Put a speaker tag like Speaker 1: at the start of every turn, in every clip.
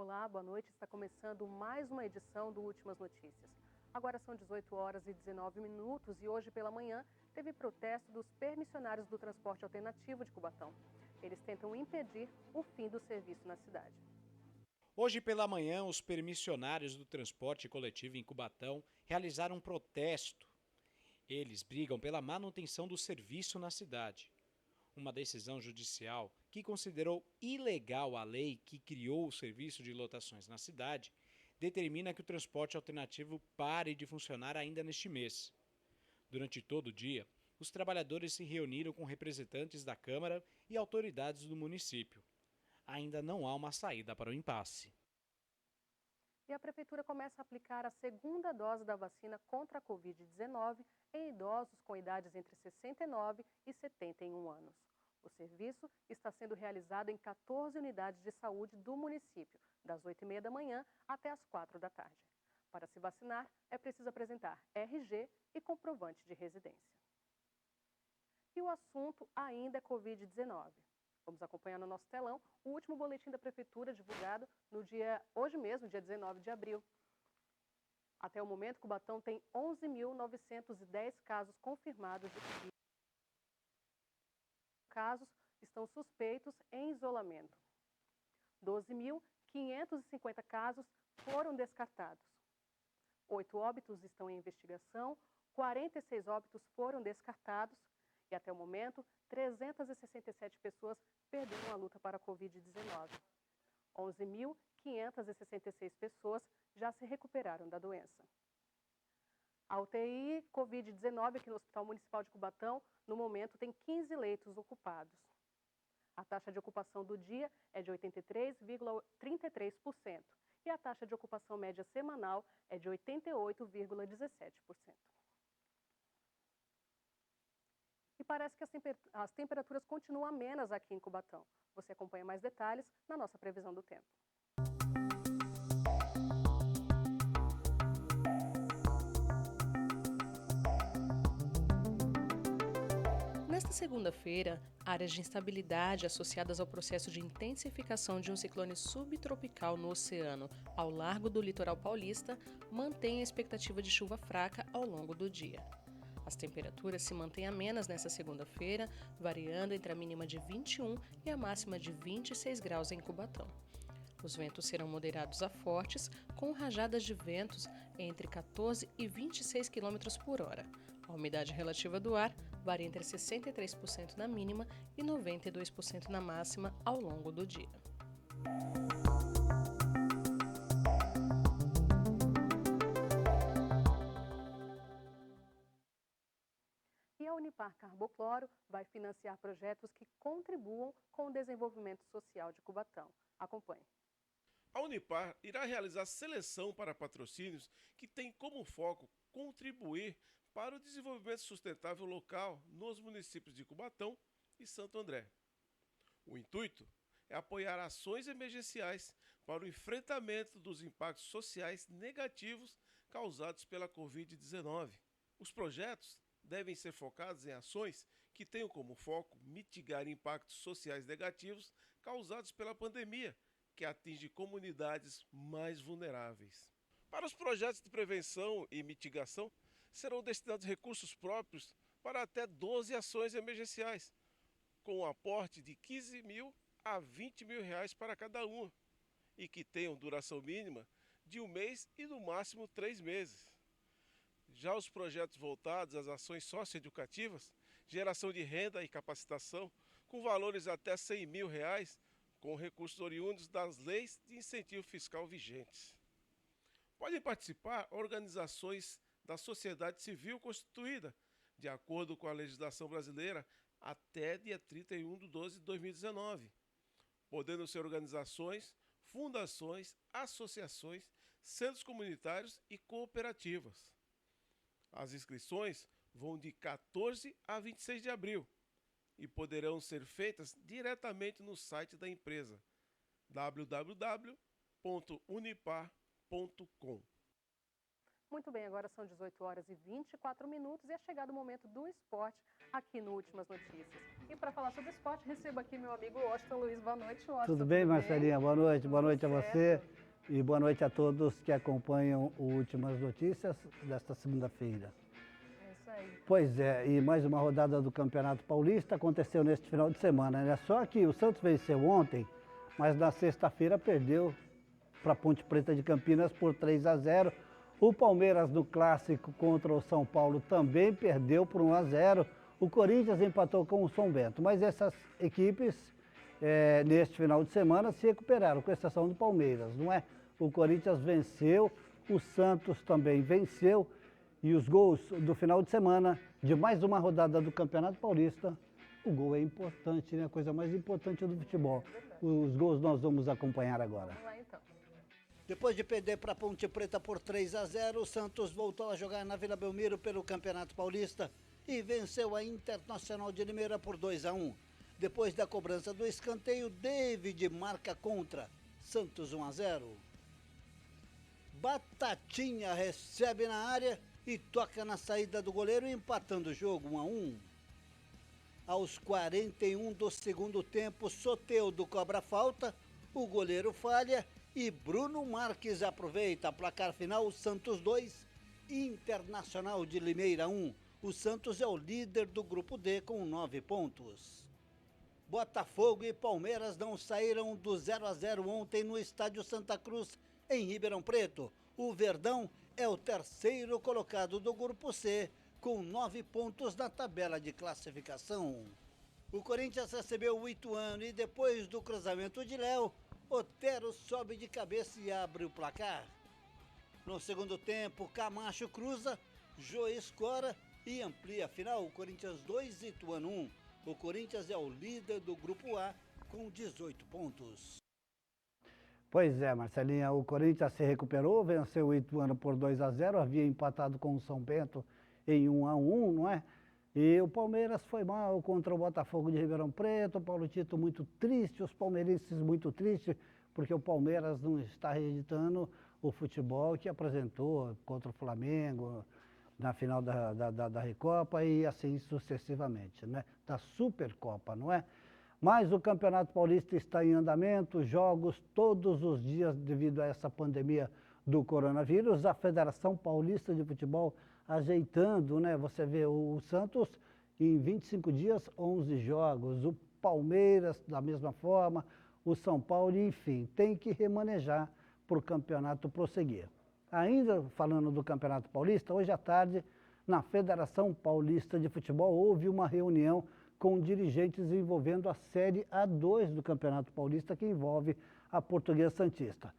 Speaker 1: Olá, boa noite. Está começando mais uma edição do Últimas Notícias. Agora são 18 horas e 19 minutos e hoje pela manhã teve protesto dos permissionários do transporte alternativo de Cubatão. Eles tentam impedir o fim do serviço na cidade.
Speaker 2: Hoje pela manhã, os permissionários do transporte coletivo em Cubatão realizaram um protesto. Eles brigam pela manutenção do serviço na cidade. Uma decisão judicial que considerou ilegal a lei que criou o serviço de lotações na cidade determina que o transporte alternativo pare de funcionar ainda neste mês. Durante todo o dia, os trabalhadores se reuniram com representantes da Câmara e autoridades do município. Ainda não há uma saída para o impasse.
Speaker 1: E a Prefeitura começa a aplicar a segunda dose da vacina contra a Covid-19 em idosos com idades entre 69 e 71 anos. O serviço está sendo realizado em 14 unidades de saúde do município, das 8h30 da manhã até as 4 da tarde. Para se vacinar, é preciso apresentar RG e comprovante de residência. E o assunto ainda é Covid-19. Vamos acompanhar no nosso telão o último boletim da Prefeitura divulgado hoje mesmo, dia 19 de abril. Até o momento, Cubatão tem 11.910 casos confirmados de Covid. Casos estão suspeitos em isolamento. 12.550 casos foram descartados. 8 óbitos estão em investigação, 46 óbitos foram descartados e, até o momento, 367 pessoas perderam a luta para a Covid-19. 11.566 pessoas já se recuperaram da doença. A UTI Covid-19 aqui no Hospital Municipal de Cubatão, no momento, tem 15 leitos ocupados. A taxa de ocupação do dia é de 83,33% e a taxa de ocupação média semanal é de 88,17%. E parece que as temperaturas continuam amenas aqui em Cubatão. Você acompanha mais detalhes na nossa previsão do tempo. Nesta segunda-feira, áreas de instabilidade associadas ao processo de intensificação de um ciclone subtropical no oceano ao largo do litoral paulista mantêm a expectativa de chuva fraca ao longo do dia. As temperaturas se mantêm amenas nesta segunda-feira, variando entre a mínima de 21 e a máxima de 26 graus em Cubatão. Os ventos serão moderados a fortes, com rajadas de ventos entre 14 e 26 km por hora. A umidade relativa do ar varia entre 63% na mínima e 92% na máxima ao longo do dia. E a Unipar Carbocloro vai financiar projetos que contribuam com o desenvolvimento social de Cubatão. Acompanhe.
Speaker 3: A Unipar irá realizar seleção para patrocínios que têm como foco contribuir para o desenvolvimento sustentável local nos municípios de Cubatão e Santo André. O intuito é apoiar ações emergenciais para o enfrentamento dos impactos sociais negativos causados pela Covid-19. Os projetos devem ser focados em ações que tenham como foco mitigar impactos sociais negativos causados pela pandemia, que atinge comunidades mais vulneráveis. Para os projetos de prevenção e mitigação, serão destinados recursos próprios para até 12 ações emergenciais, com um aporte de 15 mil a 20 mil reais para cada uma, e que tenham duração mínima de 1 mês e no máximo 3 meses. Já os projetos voltados às ações socioeducativas, geração de renda e capacitação, com valores até 100 mil reais, com recursos oriundos das leis de incentivo fiscal vigentes. Podem participar organizações da sociedade civil constituída, de acordo com a legislação brasileira, até dia 31/12/2019, podendo ser organizações, fundações, associações, centros comunitários e cooperativas. As inscrições vão de 14 a 26 de abril e poderão ser feitas diretamente no site da empresa www.unipar.com.
Speaker 1: Muito bem, agora são 18 horas e 24 minutos e é chegado o momento do esporte aqui no Últimas Notícias. E para falar sobre esporte, recebo aqui meu amigo Washington Luiz. Boa noite, Washington.
Speaker 4: Tudo bem, Marcelinha? Boa noite. Boa noite a você.
Speaker 1: Certo.
Speaker 4: E boa noite a todos que acompanham o Últimas Notícias desta segunda-feira.
Speaker 1: É isso aí.
Speaker 4: Pois é, e mais uma rodada do Campeonato Paulista aconteceu neste final de semana, né? Só que o Santos venceu ontem, mas na sexta-feira perdeu para a Ponte Preta de Campinas por 3-0. O Palmeiras no clássico contra o São Paulo também perdeu por 1-0. O Corinthians empatou com o São Bento, mas essas equipes neste final de semana se recuperaram, com exceção do Palmeiras, não é? O Corinthians venceu, o Santos também venceu, e os gols do final de semana de mais uma rodada do Campeonato Paulista, o gol é importante, né? A coisa mais importante do futebol. Os gols nós vamos acompanhar agora.
Speaker 1: Vamos lá então.
Speaker 4: Depois de perder para a Ponte Preta por 3-0, o Santos voltou a jogar na Vila Belmiro pelo Campeonato Paulista e venceu a Internacional de Limeira por 2-1. Depois da cobrança do escanteio, David marca contra Santos 1-0. Batatinha recebe na área e toca na saída do goleiro, empatando o jogo 1-1. Aos 41 do segundo tempo, Soteldo cobra falta, o goleiro falha e Bruno Marques aproveita. Placar final: Santos 2, Internacional de Limeira 1. O Santos é o líder do grupo D com 9 pontos. Botafogo e Palmeiras não saíram do 0-0 ontem no Estádio Santa Cruz, em Ribeirão Preto. O Verdão é o terceiro colocado do grupo C, com 9 pontos na tabela de classificação. O Corinthians recebeu o Ituano e depois do cruzamento de Léo, Otero sobe de cabeça e abre o placar. No segundo tempo, Camacho cruza, Jô escora e amplia a final. Corinthians 2, Ituano 1. O Corinthians é o líder do grupo A com 18 pontos. Pois é, Marcelinha, o Corinthians se recuperou, venceu o Ituano por 2-0, havia empatado com o São Bento em 1-1, não é? E o Palmeiras foi mal contra o Botafogo de Ribeirão Preto, o Paulo Tito muito triste, os palmeirenses muito tristes, porque o Palmeiras não está reeditando o futebol que apresentou contra o Flamengo na final da Recopa e assim sucessivamente, né? Da Supercopa, não é? Mas o Campeonato Paulista está em andamento, jogos todos os dias devido a essa pandemia do coronavírus. A Federação Paulista de Futebol ajeitando, né? Você vê o Santos em 25 dias, 11 jogos. O Palmeiras da mesma forma, o São Paulo, enfim, tem que remanejar para o campeonato prosseguir. Ainda falando do Campeonato Paulista, hoje à tarde, na Federação Paulista de Futebol, houve uma reunião com dirigentes envolvendo a Série A2 do Campeonato Paulista, que envolve a Portuguesa Santista.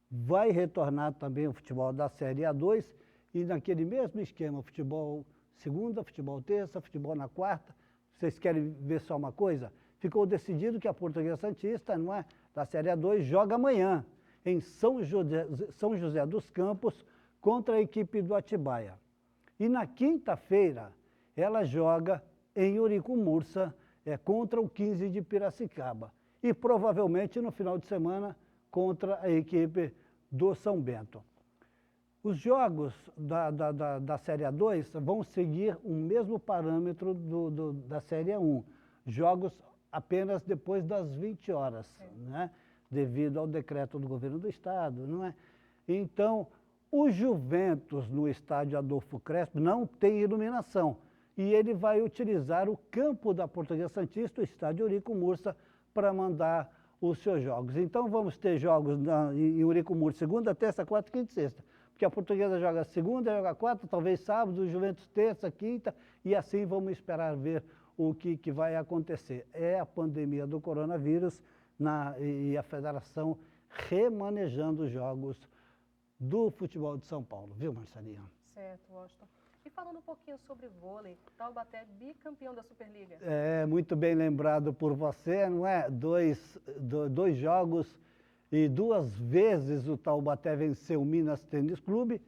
Speaker 4: Vai retornar também o futebol da Série A2 e naquele mesmo esquema, futebol segunda, futebol terça, futebol na quarta. Vocês querem ver só uma coisa? Ficou decidido que a Portuguesa Santista, não é, da Série A2, joga amanhã em São José dos Campos contra a equipe do Atibaia. E na quinta-feira ela joga em Uricumursa contra o 15 de Piracicaba. E provavelmente no final de semana contra a equipe do São Bento. Os jogos da Série A2 vão seguir o mesmo parâmetro da Série A1. Jogos apenas depois das 20 horas, né? Devido ao decreto do governo do estado, não é? Então, o Juventus no estádio Adolfo Crespo não tem iluminação e ele vai utilizar o campo da Portuguesa Santista, o estádio Uricumursa, para mandar os seus jogos. Então, vamos ter jogos em Uricumursa segunda, terça, quarta, quinta e sexta, porque a Portuguesa joga segunda, joga quarta, talvez sábado, o Juventus terça, quinta, e assim vamos esperar ver o que vai acontecer. É a pandemia do coronavírus e a federação remanejando os jogos do futebol de São Paulo, viu, Marcelinha?
Speaker 1: Certo, Washington. E falando um pouquinho sobre vôlei, Taubaté bicampeão da Superliga.
Speaker 4: É, muito bem lembrado por você, não é? Dois jogos e 2 vezes o Taubaté venceu o Minas Tênis Clube.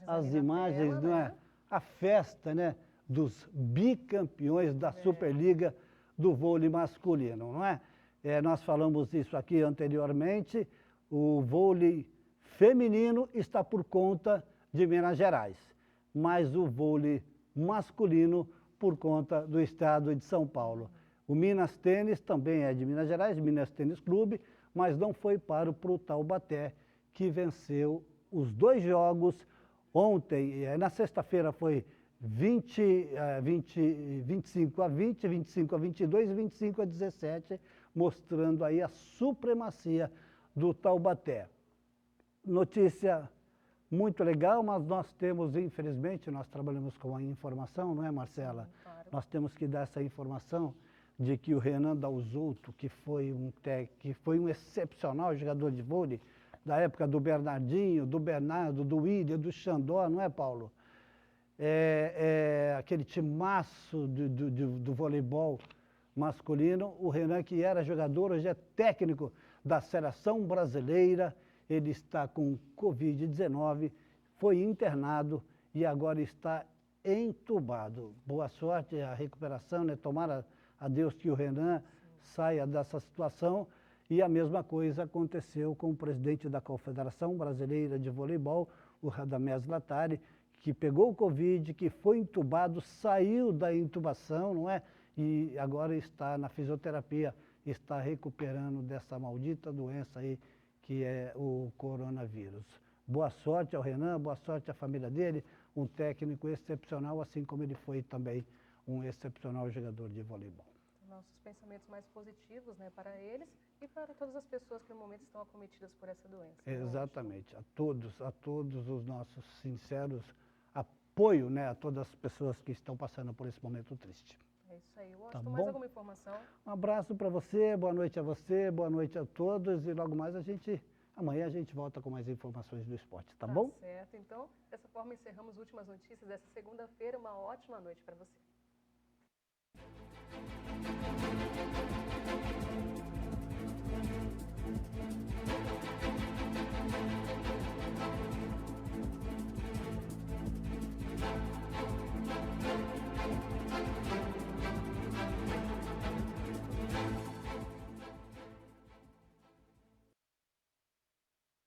Speaker 4: As imagens,
Speaker 1: tela,
Speaker 4: não é?
Speaker 1: Né?
Speaker 4: A festa, né? Dos bicampeões da Superliga do vôlei masculino, não é? Nós falamos isso aqui anteriormente, o vôlei feminino está por conta de Minas Gerais, mas o vôlei masculino por conta do estado de São Paulo. O Minas Tênis também é de Minas Gerais, Minas Tênis Clube, mas não foi para o Taubaté, que venceu os 2 jogos ontem. Na sexta-feira foi 25 a 20, 25 a 22 e 25 a 17, mostrando aí a supremacia do Taubaté. Notícia muito legal, mas nós temos, infelizmente, nós trabalhamos com a informação, não é, Marcela?
Speaker 1: Claro.
Speaker 4: Nós temos que dar essa informação de que o Renan Dalzotto, que foi um excepcional jogador de vôlei, da época do Bernardinho, do Bernardo, do William, do Xandó, não é, Paulo? Aquele timaço do voleibol masculino. O Renan, que era jogador, hoje é técnico da seleção brasileira. Ele está com Covid-19, foi internado e agora está entubado. Boa sorte a recuperação, né? Tomara a Deus que o Renan saia dessa situação. E a mesma coisa aconteceu com o presidente da Confederação Brasileira de Voleibol, o Radamés Latari, que pegou o Covid, que foi entubado, saiu da intubação, não é? E agora está na fisioterapia, está recuperando dessa maldita doença aí, que é o coronavírus. Boa sorte ao Renan, boa sorte à família dele, um técnico excepcional, assim como ele foi também um excepcional jogador de voleibol.
Speaker 1: Nossos pensamentos mais positivos, né, para eles e para todas as pessoas que no momento estão acometidas por essa doença.
Speaker 4: Exatamente, a todos os nossos sinceros apoio, né, a todas as pessoas que estão passando por esse momento triste.
Speaker 1: É isso aí.
Speaker 4: Tá
Speaker 1: Mais
Speaker 4: bom?
Speaker 1: alguma informação?
Speaker 4: Um abraço para você, boa noite a você, boa noite a todos e logo mais amanhã a gente volta com mais informações do esporte, tá bom?
Speaker 1: Certo. Então, dessa forma encerramos as últimas notícias dessa segunda-feira. Uma ótima noite para você.